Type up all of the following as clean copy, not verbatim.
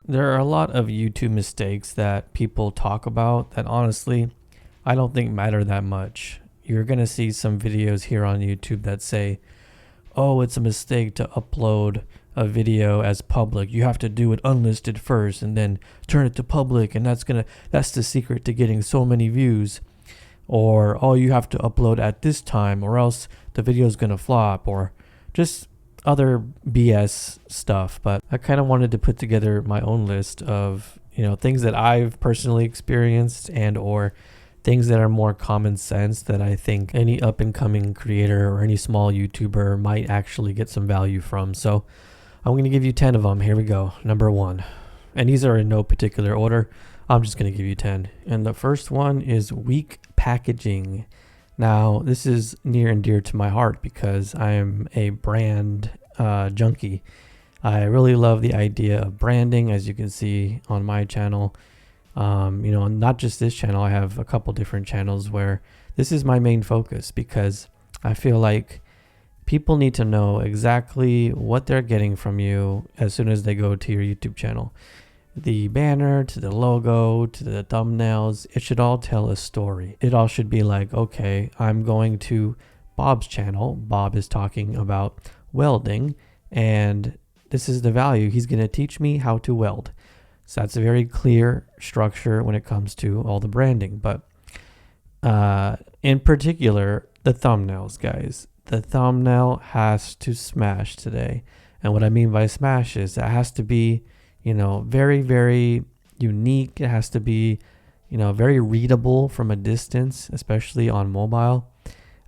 There are a lot of YouTube mistakes that people talk about that honestly, I don't think matter that much. You're going to see some videos here on YouTube that say, oh, it's a mistake to upload a video as public. You have to do it unlisted first and then turn it to public. And that's the secret to getting so many views. Or, oh, you have to upload at this time or else the video is going to flop, or just other BS stuff. But I kind of wanted to put together my own list of, things that I've personally experienced and or things that are more common sense that I think any up and coming creator or any small YouTuber might actually get some value from. So I'm going to give you 10 of them. Here we go. Number 1. And these are in no particular order. I'm just going to give you 10. And the first one is weak packaging. Now, this is near and dear to my heart because I am a brand junkie. I really love the idea of branding, as you can see on my channel. Not just this channel, I have a couple different channels where this is my main focus because I feel like people need to know exactly what they're getting from you as soon as they go to your YouTube channel. The banner to the logo to the thumbnails, it should all tell a story. It all should be like, okay, I'm going to Bob's channel. Bob is talking about welding and this is the value. He's going to teach me how to weld. So that's a very clear structure when it comes to all the branding. But in particular, the thumbnails, guys. The thumbnail has to smash today. And what I mean by smash is it has to be, very, very unique. It has to be, very readable from a distance, especially on mobile.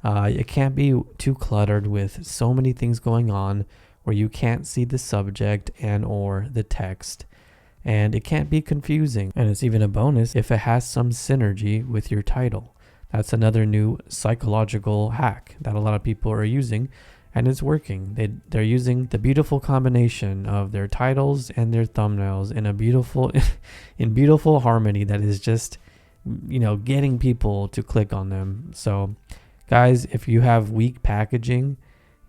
It can't be too cluttered with so many things going on where you can't see the subject and or the text. And it can't be confusing. And it's even a bonus if it has some synergy with your title. That's another new psychological hack that a lot of people are using, and it's working. They're using the beautiful combination of their titles and their thumbnails in a beautiful harmony that is just, getting people to click on them. So, guys, if you have weak packaging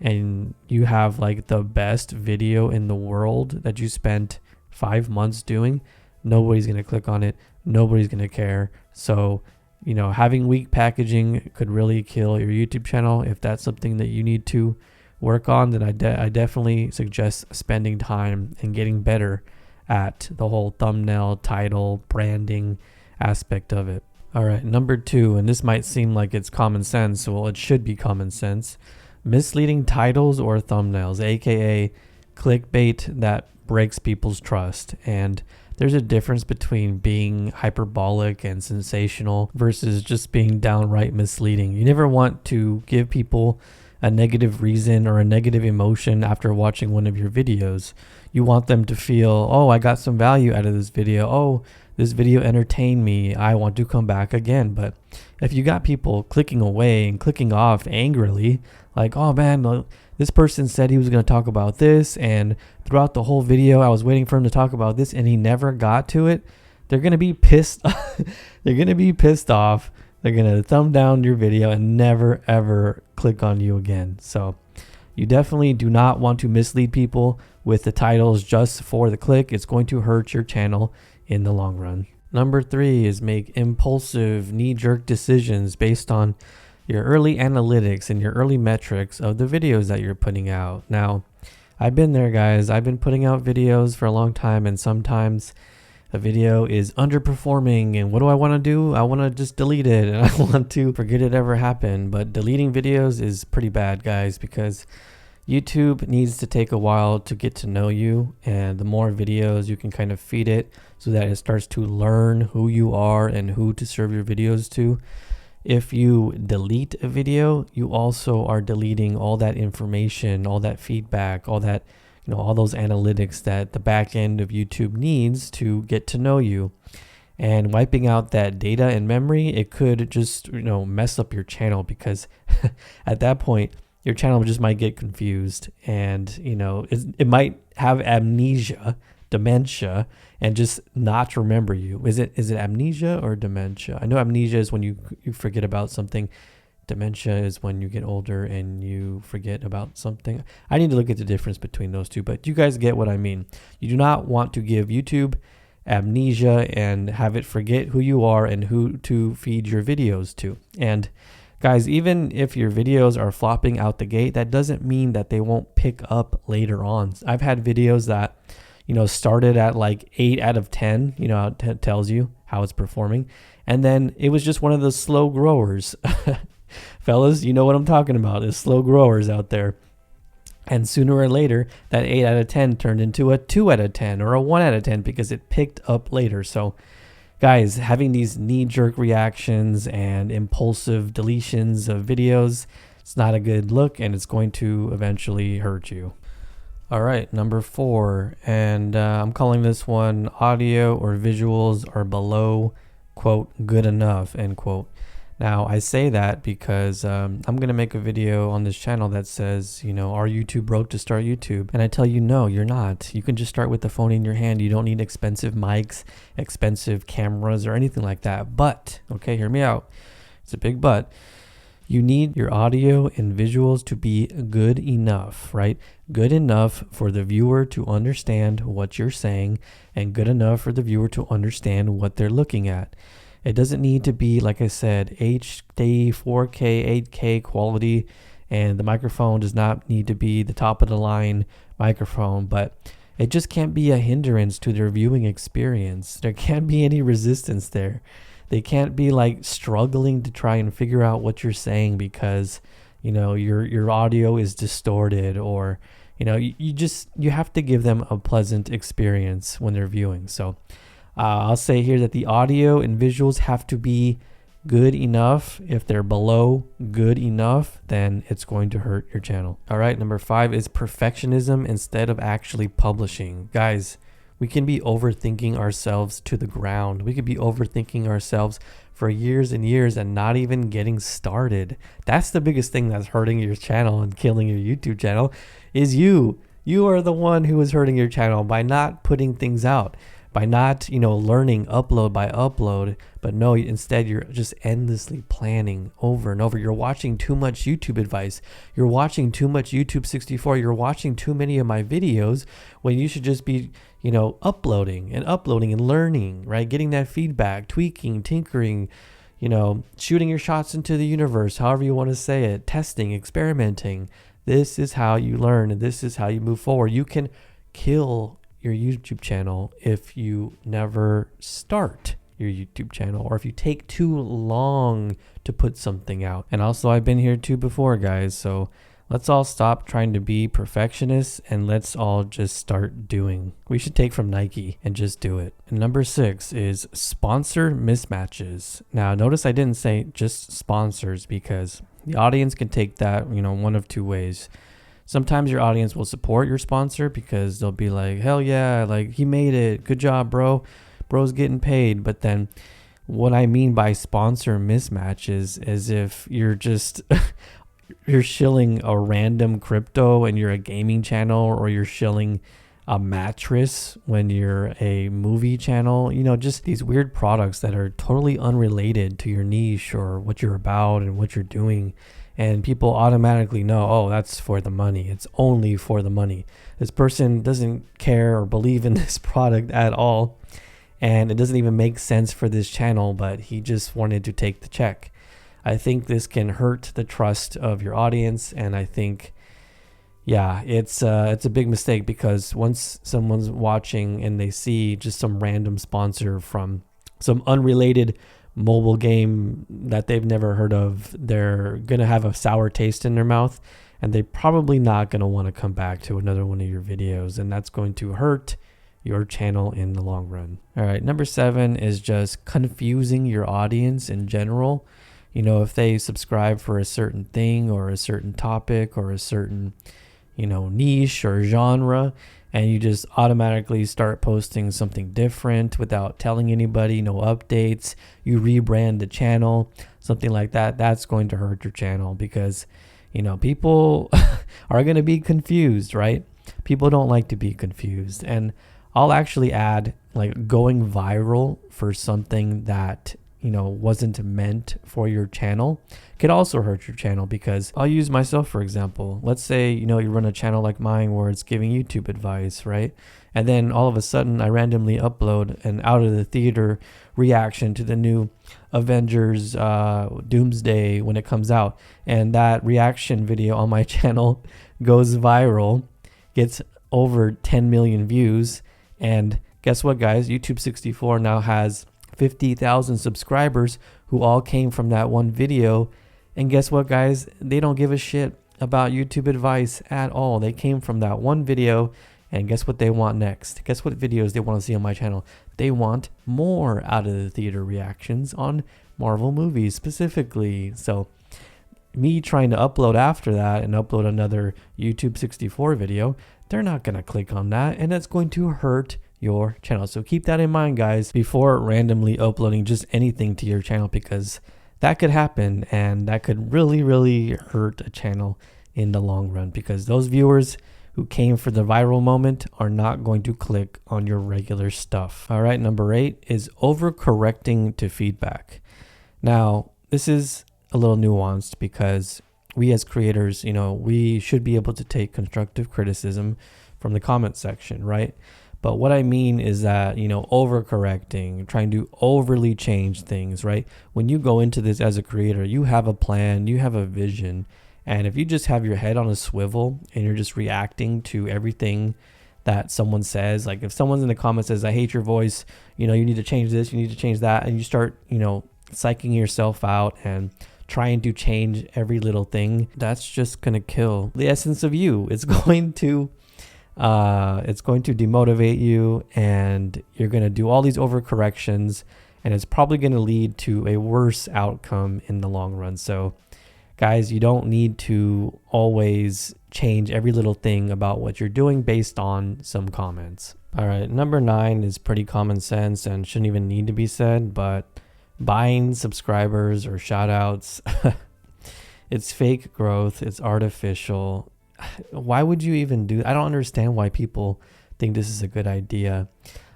and you have like the best video in the world that you spent 5 months doing, nobody's going to click on it. Nobody's going to care. So, having weak packaging could really kill your YouTube channel. If that's something that you need to work on, then I definitely suggest spending time and getting better at the whole thumbnail, title, branding aspect of it. All right, number 2, and this might seem like it's common sense. Well, it should be common sense. Misleading titles or thumbnails, aka clickbait that breaks people's trust. And there's a difference between being hyperbolic and sensational versus just being downright misleading. You never want to give people a negative reason or a negative emotion after watching one of your videos. You want them to feel, oh, I got some value out of this video. Oh, this video entertained me. I want to come back again. But if you got people clicking away and clicking off angrily, like, oh man, this person said he was going to talk about this, and throughout the whole video I was waiting for him to talk about this and he never got to it, they're going to be pissed. They're going to be pissed off. They're going to thumb down your video and never ever click on you again. So you definitely do not want to mislead people with the titles just for the click. It's going to hurt your channel in the long run. Number 3 is make impulsive knee-jerk decisions based on your early analytics and your early metrics of the videos that you're putting out. Now, I've been there, guys. I've been putting out videos for a long time, and sometimes a video is underperforming, and what do I want to do? I want to just delete it, and I want to forget it ever happened. But deleting videos is pretty bad, guys, because YouTube needs to take a while to get to know you, and the more videos you can kind of feed it so that it starts to learn who you are and who to serve your videos to. If you delete a video, you also are deleting all that information, all that feedback, all that, all those analytics that the back end of YouTube needs to get to know you. And wiping out that data and memory, it could just, mess up your channel, because at that point, your channel just might get confused, and, it might have amnesia, dementia, and just not remember you. Is it amnesia or dementia? I know amnesia is when you forget about something. Dementia is when you get older and you forget about something. I need to look at the difference between those two, but you guys get what I mean. You do not want to give YouTube amnesia and have it forget who you are and who to feed your videos to. And guys, even if your videos are flopping out the gate, that doesn't mean that they won't pick up later on. I've had videos that, started at like 8 out of 10, it tells you how it's performing. And then it was just one of those slow growers. Fellas, you know what I'm talking about. There's slow growers out there. And sooner or later, that 8 out of 10 turned into a 2 out of 10 or a 1 out of 10 because it picked up later. So guys, having these knee-jerk reactions and impulsive deletions of videos, it's not a good look, and it's going to eventually hurt you. All right, number 4, and I'm calling this one audio or visuals are below, quote, good enough, end quote. Now, I say that because I'm going to make a video on this channel that says, are you too broke to start YouTube? And I tell you, no, you're not. You can just start with the phone in your hand. You don't need expensive mics, expensive cameras, or anything like that. But, okay, hear me out. It's a big but. You need your audio and visuals to be good enough, right? Good enough for the viewer to understand what you're saying and good enough for the viewer to understand what they're looking at. It doesn't need to be, like I said, HD, 4K, 8K quality, and the microphone does not need to be the top of the line microphone, but it just can't be a hindrance to their viewing experience. There can't be any resistance there. They can't be like struggling to try and figure out what you're saying because, your audio is distorted or, you have to give them a pleasant experience when they're viewing. So, I'll say here that the audio and visuals have to be good enough. If they're below good enough, then it's going to hurt your channel. All right, number 5 is perfectionism instead of actually publishing. Guys, we can be overthinking ourselves to the ground. We could be overthinking ourselves for years and years and not even getting started. That's the biggest thing that's hurting your channel and killing your YouTube channel is you. You are the one who is hurting your channel by not putting things out. By not, learning upload by upload, but no, instead you're just endlessly planning over and over. You're watching too much YouTube advice. You're watching too much YouTube 64. You're watching too many of my videos when you should just be, uploading and learning, right? Getting that feedback, tweaking, tinkering, shooting your shots into the universe, however you want to say it, testing, experimenting. This is how you learn and this is how you move forward. You can kill your YouTube channel if you never start your YouTube channel or if you take too long to put something out. And also, I've been here too before, guys, so let's all stop trying to be perfectionists and let's all just start doing. We should take from Nike and just do it. And number 6 is sponsor mismatches. Now, notice I didn't say just sponsors because the audience can take that, one of two ways. Sometimes your audience will support your sponsor because they'll be like, hell yeah, like he made it. Good job, bro. Bro's getting paid. But then what I mean by sponsor mismatches is if you're just, you're shilling a random crypto and you're a gaming channel or you're shilling a mattress when you're a movie channel, just these weird products that are totally unrelated to your niche or what you're about and what you're doing. And people automatically know, oh, that's for the money. It's only for the money. This person doesn't care or believe in this product at all. And it doesn't even make sense for this channel, but he just wanted to take the check. I think this can hurt the trust of your audience. And I think, yeah, it's a big mistake because once someone's watching and they see just some random sponsor from some unrelated mobile game that they've never heard of, they're gonna have a sour taste in their mouth and they're probably not gonna want to come back to another one of your videos, and that's going to hurt your channel in the long run. All right, number 7 is just confusing your audience in general. If they subscribe for a certain thing or a certain topic or a certain niche or genre, and you just automatically start posting something different without telling anybody, no updates, you rebrand the channel, something like that, that's going to hurt your channel because, people are going to be confused, right? People don't like to be confused. And I'll actually add like going viral for something that, wasn't meant for your channel could also hurt your channel. Because I'll use myself for example. Let's say you run a channel like mine where it's giving YouTube advice, right? And then all of a sudden I randomly upload an out of the theater reaction to the new Avengers Doomsday when it comes out, and that reaction video on my channel goes viral, gets over 10 million views, and guess what, guys? YouTube 64 now has 50,000 subscribers who all came from that one video. And guess what, guys? They don't give a shit about YouTube advice at all. They came from that one video, and guess what they want next? Guess what videos they want to see on my channel? They want more out of the theater reactions on Marvel movies specifically. So me trying to upload after that and upload another YouTube 64 video, they're not going to click on that, and it's going to hurt your channel. So keep that in mind, guys, before randomly uploading just anything to your channel, because that could happen and that could really hurt a channel in the long run, because those viewers who came for the viral moment are not going to click on your regular stuff. All right, number 8 is overcorrecting to feedback. Now, this is a little nuanced because we as creators, we should be able to take constructive criticism from the comment section, right? But what I mean is that, overcorrecting, trying to overly change things, right? When you go into this as a creator, you have a plan, you have a vision. And if you just have your head on a swivel and you're just reacting to everything that someone says, like if someone's in the comments says, I hate your voice, you need to change this, you need to change that. And you start, psyching yourself out and trying to change every little thing, that's just going to kill the essence of you. It's going to demotivate you, and you're going to do all these overcorrections, and it's probably going to lead to a worse outcome in the long run. So guys, you don't need to always change every little thing about what you're doing based on some comments. All right, number 9 is pretty common sense and shouldn't even need to be said, but buying subscribers or shout outs, it's fake growth, it's artificial. Why would you even do? I don't understand why people think this is a good idea.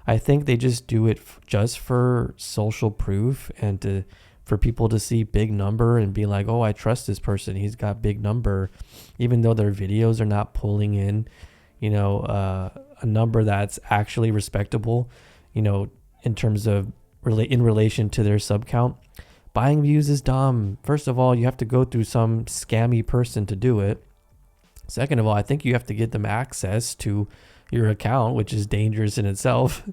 I think they just do it just for social proof and for people to see big number and be like, oh, I trust this person, he's got big number, even though their videos are not pulling in, a number that's actually respectable, in terms of in relation to their sub count. Buying views is dumb. First of all, you have to go through some scammy person to do it. Second of all, I think you have to get them access to your account, which is dangerous in itself.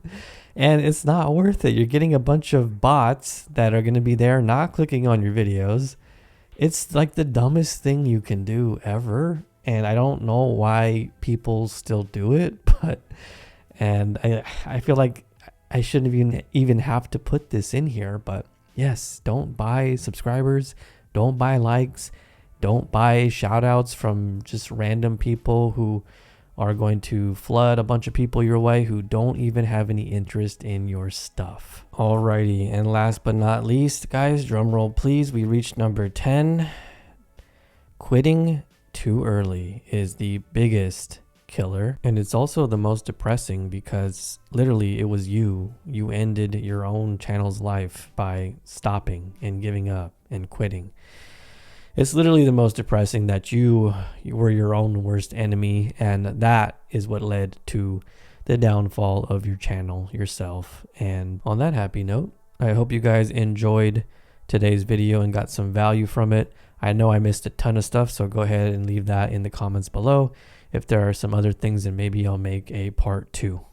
And it's not worth it. You're getting a bunch of bots that are going to be there not clicking on your videos. It's like the dumbest thing you can do ever. And I don't know why people still do it, and I feel like I shouldn't even have to put this in here, but yes, don't buy subscribers, don't buy likes, don't buy shout outs from just random people who are going to flood a bunch of people your way who don't even have any interest in your stuff. Alrighty, and last but not least, guys, drum roll please, we reached number 10. Quitting too early is the biggest killer, and it's also the most depressing because literally it was you ended your own channel's life by stopping and giving up and quitting. It's literally the most depressing that you were your own worst enemy, and that is what led to the downfall of your channel yourself. And on that happy note, I hope you guys enjoyed today's video and got some value from it. I know I missed a ton of stuff, so go ahead and leave that in the comments below. If there are some other things, then maybe I'll make a part 2.